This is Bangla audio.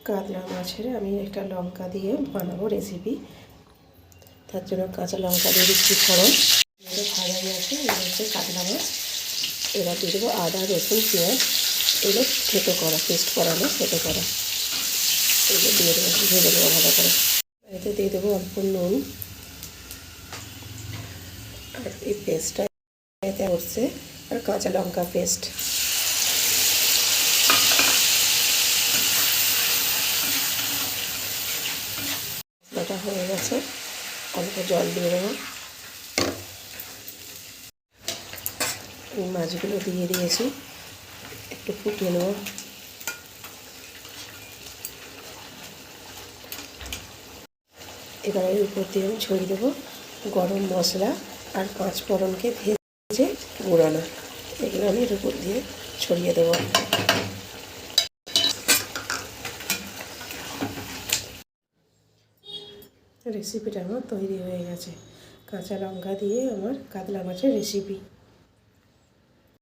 কাতলা মাছের আমি একটা লঙ্কা দিয়ে বানাবো রেসিপি। তার জন্য কাঁচা লঙ্কা দিয়ে দিচ্ছি ফোড়ন। এটা ভাজাই আছে, এটা হচ্ছে কাতলা মাছ। এবার দিয়ে দেবো আদা, রসুন, পেঁয়াজ, এগুলো থেতো করা, পেস্ট করানো, থেতো করা। এগুলো দিয়ে দেবো, ভেজে দেবো ভালো করে। এতে দিয়ে দেবো অল্প নুন। আর এই পেস্টটা এতে হচ্ছে আর কাঁচা লঙ্কা পেস্ট। মশলাটা হয়ে গেছে, অল্প জল দিয়ে দেবো। এই মাছগুলো দিয়ে দিয়েছি, একটু ফুটিয়ে নেব। এবার এর উপর দিয়ে আমি ছড়িয়ে দেবো গরম মশলা আর 5 ফোড়নকে ভেজে গুঁড়ানো। এগুলো আমি এর উপর দিয়ে ছড়িয়ে দেবো। রেসিপিটা আমার তৈরি হয়ে গেছে। কাঁচা লঙ্কা দিয়ে আমার কাতলা মাছের রেসিপি।